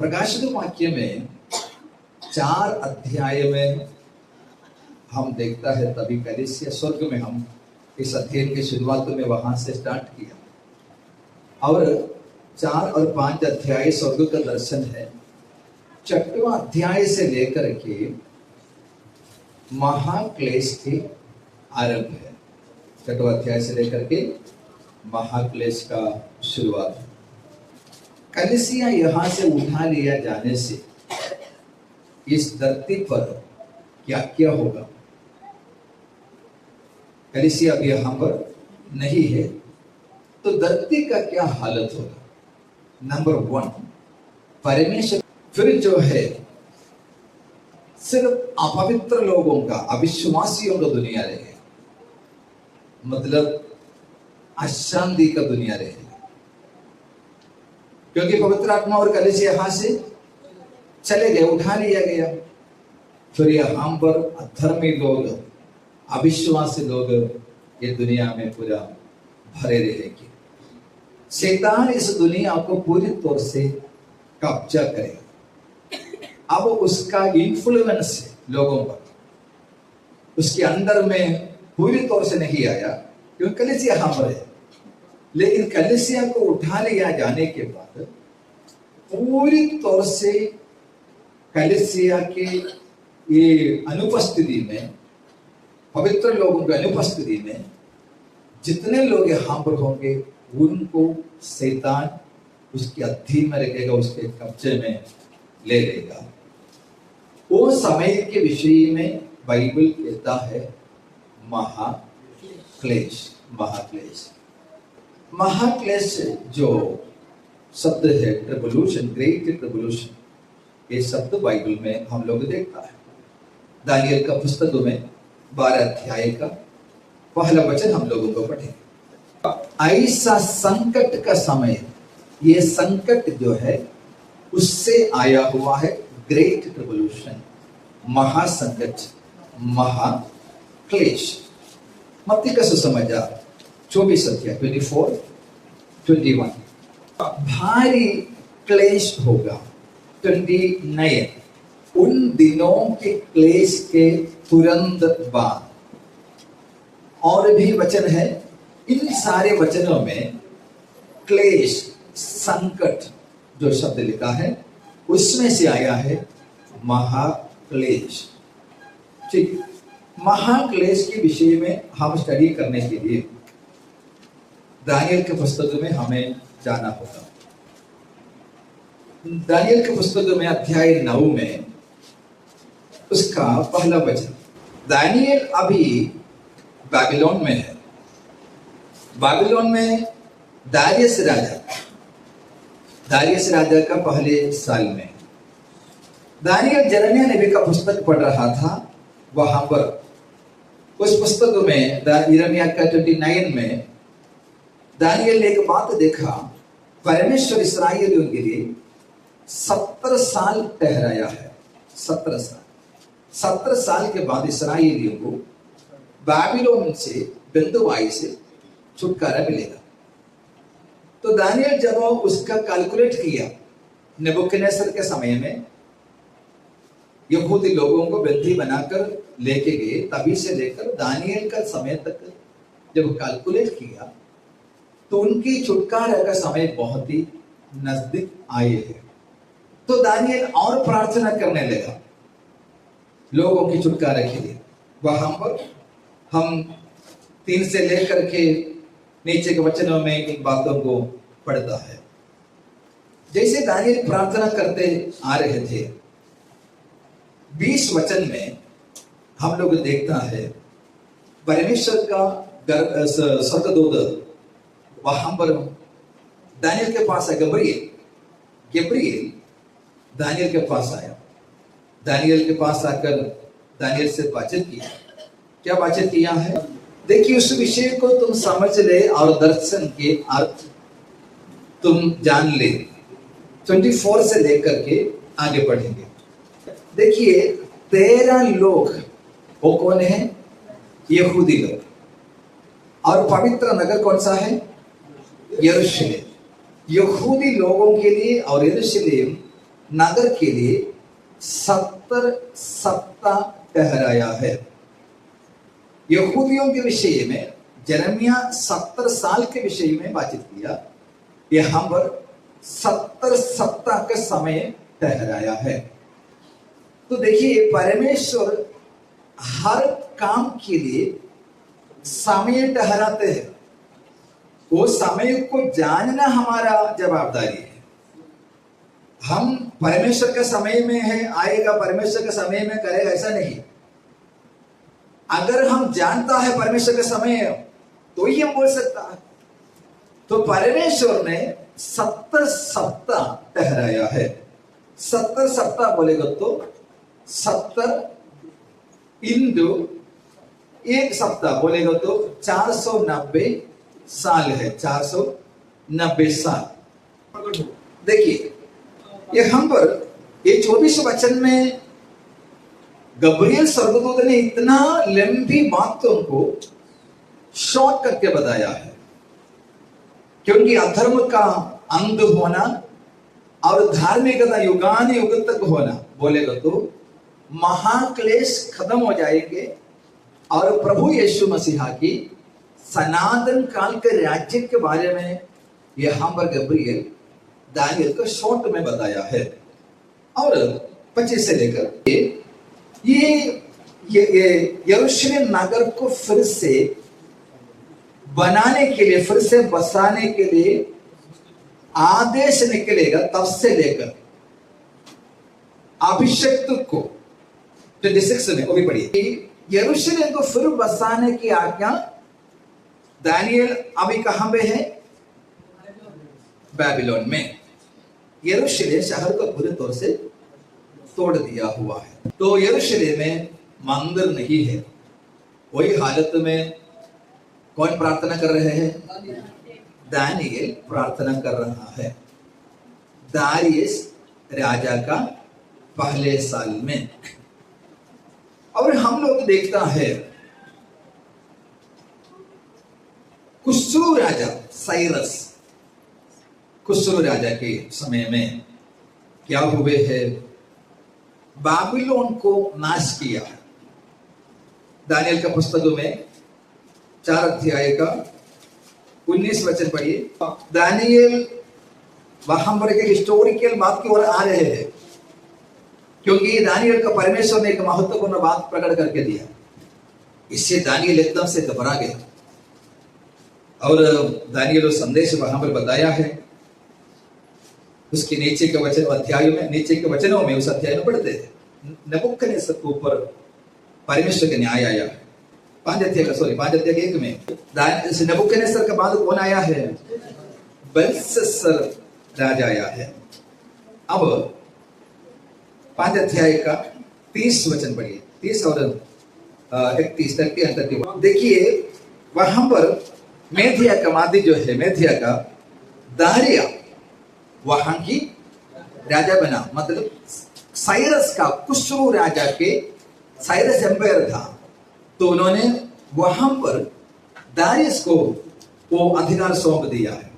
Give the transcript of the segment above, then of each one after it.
प्रकाशित वाक्य में 4 अध्याय में हम देखता है, तभी कलीसिया स्वर्ग में हम इस अध्ययन की शुरुआत में वहां से स्टार्ट किया और 4 और 5 अध्याय स्वर्ग का दर्शन है। 6वां अध्याय से लेकर के महाक्लेश के आरंभ है। 6वां अध्याय से लेकर के महाक्लेश का शुरुआत है। कलीसिया यहां से उठा लिया जाने से इस धरती पर क्या क्या होगा? कलीसिया अब यहां पर नहीं है तो धरती का क्या हालत होगा? नंबर 1, परमेश्वर फिर जो है सिर्फ अपवित्र लोगों का, अविश्वासियों का दुनिया रहेगा, मतलब अशांति का दुनिया रहेगा, क्योंकि पवित्र आत्मा और कलीसिया यहां से चले गए, उठा लिया गया। फिर यहां पर अधर्मी लोग, अविश्वासी लोग ये दुनिया में पूरा भरे रहेंगे। शैतान इस दुनिया को पूरी तौर से कब्जा करेगा। अब उसका इन्फ्लुएंस लोगों पर, उसके अंदर में पूरी तौर से नहीं आया क्योंकि कलीसिया यहां पर है, लेकिन कलीसिया को उठा लिया जाने के बाद पूरी तौर से कलीसिया के ये अनुपस्थिति में, पवित्र लोगों की अनुपस्थिति में जितने लोग यहां पर होंगे उनको शैतान उसके अधीन में रखेगा, उसके कब्जे में ले लेगा। वो समय के विषय में बाइबल कहता है महाक्लेश। महाक्लेश महाक्लेश जो शब्द है, ट्रिब्यूलेशन, ग्रेट ट्रिब्यूलेशन, ये शब्द बाइबल में हम लोग देखता है। दानियल का पुस्तक में 12 अध्याय का पहला वचन हम लोगों को पढ़े। ऐसा संकट का समय, ये संकट जो है उससे आया हुआ है ग्रेट ट्रिब्यूलेशन, महासंकट, महाक्लेश। मत्ती का सुसमाचार 24 अध्याय 24, 21, भारी क्लेश होगा। 29, उन दिनों के क्लेश के तुरंत बाद। और भी वचन है, इन सारे वचनों में क्लेश, संकट जो शब्द लिखा है उसमें से आया है महाक्लेश। ठीक, महाक्लेश के विषय में हम स्टडी करने के लिए दानियल के पुस्तक में हमें जाना होगा। दानियल के पुस्तक में अध्याय 9 में उसका पहला वचन। दानियल अभी बाबिलोन में है। बाबिलोन में दारियस राजा का पहले साल में दानियल यिर्मयाह नबी का पुस्तक पढ़ रहा था। वहां पर उस पुस्तक में यिर्मयाह का 29 में दानियल ने एक बात देखा, परमेश्वर इस्राएलियों के लिए 70 साल ठहराया है। 70 साल के बाद इस्राएलियों को बाबिलोन से, बंदुआई से छुटकारा मिलेगा। तो दानियल जब उसका कैलकुलेट किया, नेबुकदनेस्सर के समय में यहूदी लोगों को बंदी बनाकर लेके गए, तभी से लेकर दानियल का समय तक जब कैलकुलेट किया तो उनकी छुटकारा का समय बहुत ही नजदीक आए है। तो दानियल और प्रार्थना करने लगा लोगों की छुटकारा के लिए। वहां पर हम 3 से लेकर के नीचे के वचनों में इन बातों को पढ़ता है। जैसे दानियल प्रार्थना करते आ रहे थे, 20 वचन में हम लोग देखता है परमेश्वर का स्वर्गदूत वहां पर दानियल के पास आया। गब्रिएल दानियल के पास आया। दानियल के पास आकर दानियल से बातचीत किया। क्या बातचीत किया है? देखिए, उस विषय को तुम समझ ले और दर्शन के अर्थ तुम जान ले। 24 से लेकर के आगे बढ़ेंगे। देखिए, 13 लोग, वो कौन है? यहूदी लोग। और पवित्र नगर कौन सा है? यरूशलेम। यहूदी लोगों के लिए और यरूशलेम नगर के लिए 70 सप्ताह ठहराया है। यहूदियों के विषय में जरमिया 70 साल के विषय में बातचीत किया, यहाँ पर 70 सप्ताह का समय ठहराया है। तो देखिए, परमेश्वर हर काम के लिए समय ठहराते हैं। वो समय को जानना हमारा जवाबदारी है। हम परमेश्वर के समय में है, आएगा परमेश्वर के समय में करेगा, ऐसा नहीं। अगर हम जानता है परमेश्वर का समय है तो ही हम बोल सकता है। तो परमेश्वर ने 70 सप्ताह ठहराया है। 70 सप्ताह बोलेगा तो 70 इंटू 1 सप्ताह बोलेगा तो 490 साल है। 490 साल। देखिए, ये हम पर ये 24 वचन में गब्रिएल स्वर्गदूत ने इतना लंबी बातों को शॉर्ट करके बताया है, क्योंकि अधर्म का अंत होना और धार्मिकता युगान युग तक होना बोलेगा तो महाक्लेश खत्म हो जाएंगे और प्रभु यीशु मसीहा की सनातन काल के राज्य के बारे में यहाँ पर गब्रिएल दानियल को शॉर्ट में बताया है। और 25 से लेकर ये यरूशलेम नगर को फिर से बनाने के लिए, फिर से बसाने के लिए आदेश निकलेगा। तब से लेकर अभिषेक को 26 में वो भी पढ़िए, यरूशलेम को फिर बसाने की आज्ञा दानियल अभी कहां पे है? बेबीलोन में। यरूशलेम शहर को पूरे तौर से तोड़ दिया हुआ है। तो यरूशलेम में मंदिर नहीं है। वही हालत में कौन प्रार्थना कर रहे हैं? दानियल प्रार्थना कर रहा है। दारियस राजा का पहले साल में। और हम लोग देखता है कुस्रू राजा साइरस, कुस्रू राजा के समय में क्या हुए है? बाबिलोन को नाश किया। दानियल का पुस्तक में 4 अध्याय का 19 वचन पढ़िए। दानियल वहां पर एक हिस्टोरिकल बात की ओर आ रहे हैं, क्योंकि दानियल का परमेश्वर ने एक महत्वपूर्ण बात प्रकट करके दिया। इससे दानियल एकदम से घबरा गया और दानियल संदेश वहां पर बताया है। उसके नीचे के वचन अध्याय में, नीचे के वचनों में उस अध्याय में पढ़ते हैं नबूकदनेस्सर के ऊपर परमेश्वर का न्याय आया है। 5 अध्याय के 1 में नबूकदनेस्सर के बाद कौन आया है? बेलशस्सर राजा आया है। अब 5 अध्याय का 30 वचन पढ़िए, 30 और 31 तक। देखिए, वहां पर मेधिया का मादी जो है, मेधिया का दारिया वहां की राजा बना। मतलब साइरस का, कुस्रू राजा के साइरस एम्पायर था, तो उन्होंने वहां पर दारियस को वो अधिकार सौंप दिया है।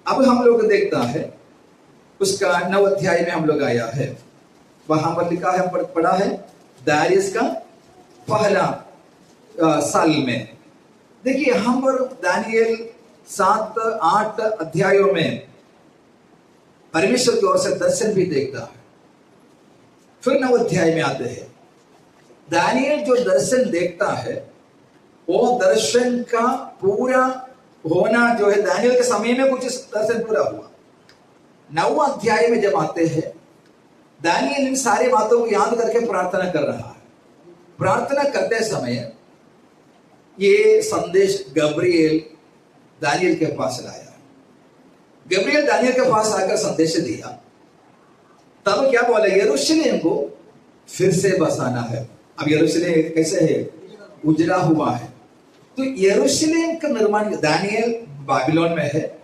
अब हम लोग देखता है उसका 9 अध्याय में हम लोग आया है। वहां पर लिखा है, पढ़ा है दारियस का पहला साल में। देखिए, हम पर दानियल 7-8 अध्यायों में परमेश्वर की ओर से दर्शन भी देखता है। फिर 9 अध्याय में आते हैं, दानियल जो दर्शन देखता है वो दर्शन का पूरा होना जो है, दानियल के समय में कुछ दर्शन पूरा हुआ। 9 अध्याय में जब आते हैं, दानियल इन सारी बातों को याद करके प्रार्थना कर रहा है। प्रार्थना करते समय ये संदेश गब्रिएल दानियल के पास लाया। गब्रिएल दानियल के पास आकर संदेश दिया। तब क्या बोले? यरूशलेम को फिर से बसाना है। अब यरूशलेम कैसे है? उजड़ा हुआ है। तो यरूशलेम का निर्माण, दानियल बाबिलोन में है,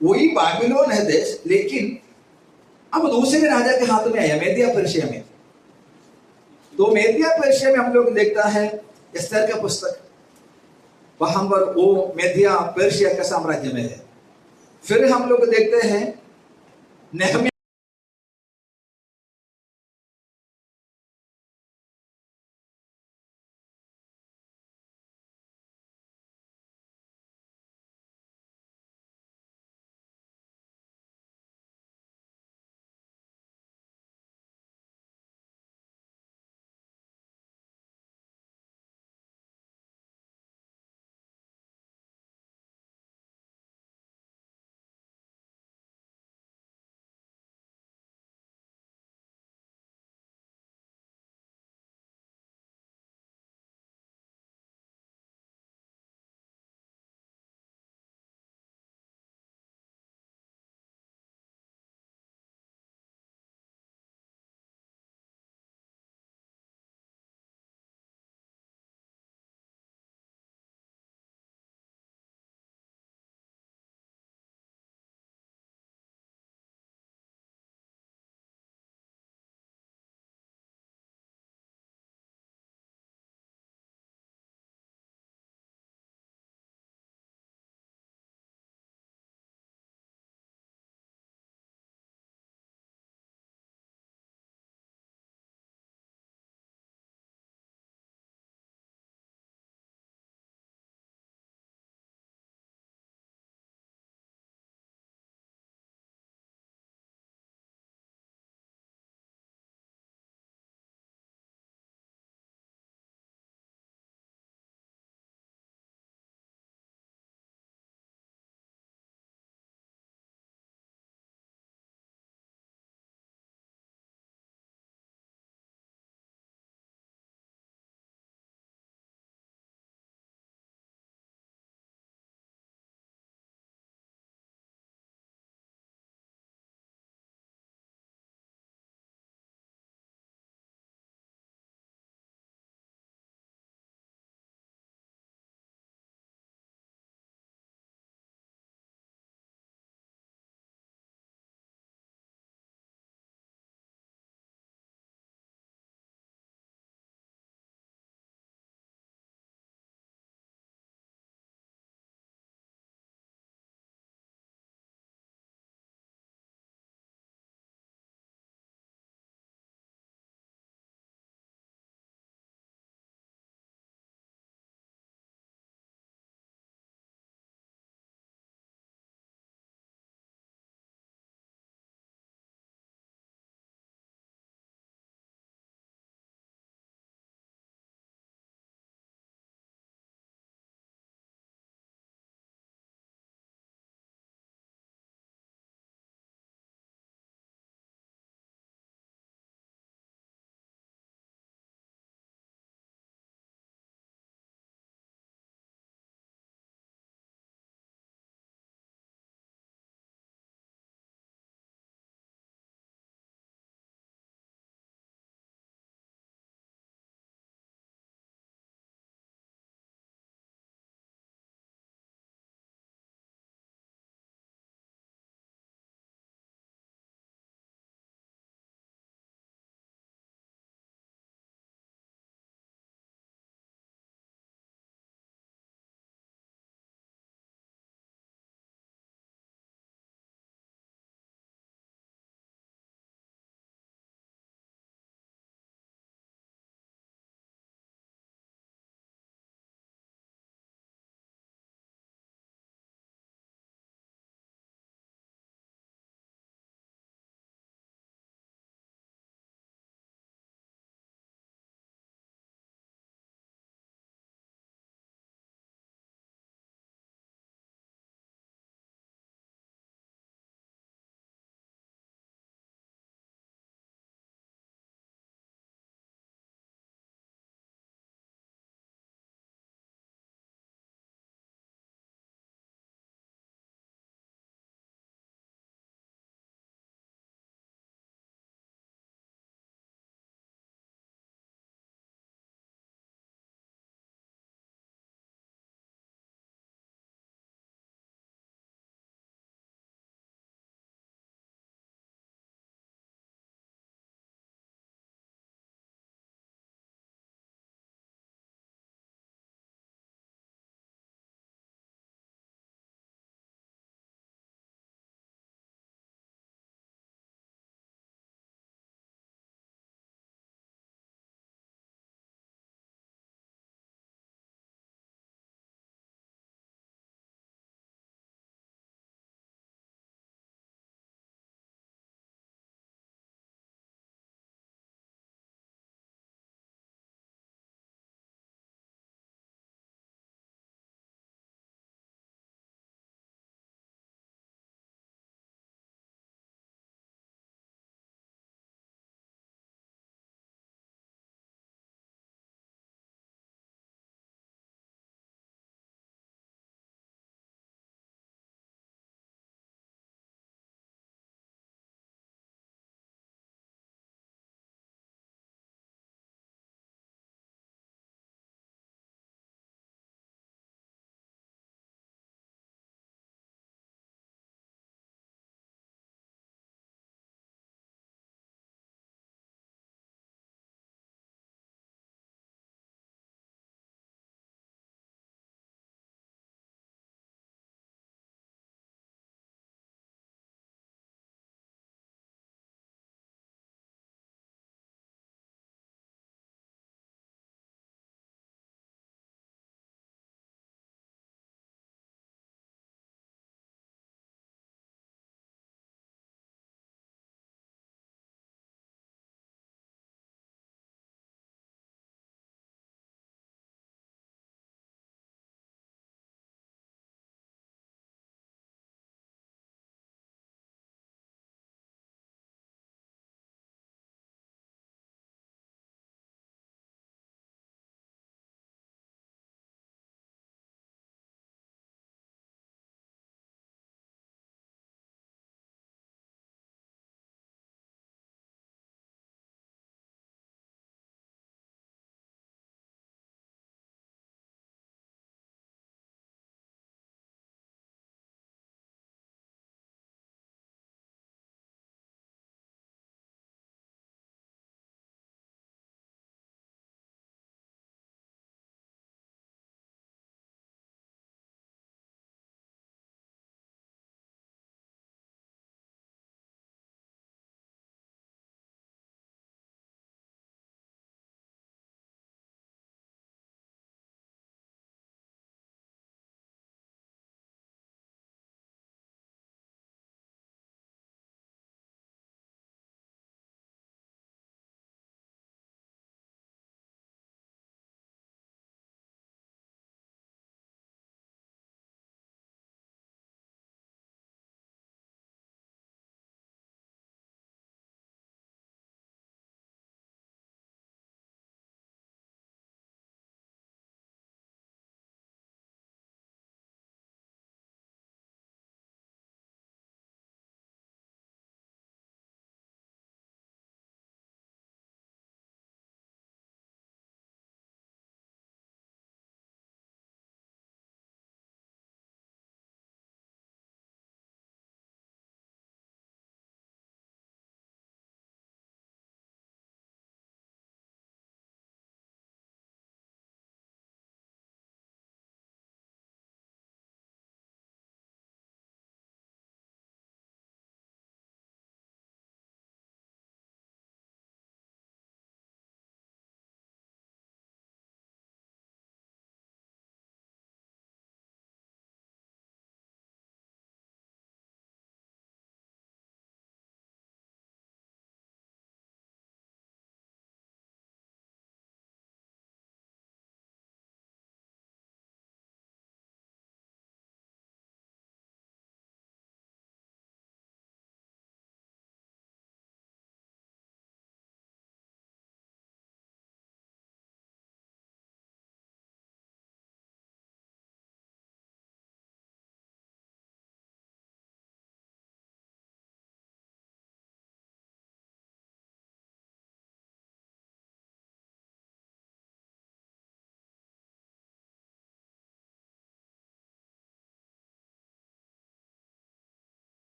वही बाबिलोन है देश, लेकिन अब दूसरे राजा के हाथ में आया, मेदिया पर्शिया में। तो मेदिया पर्शिया में हम लोग देखता है एस्तर का पुस्तक, वहां पर वो मेदिया पर्शिया का साम्राज्य में है। फिर हम लोग देखते हैं नेहमिया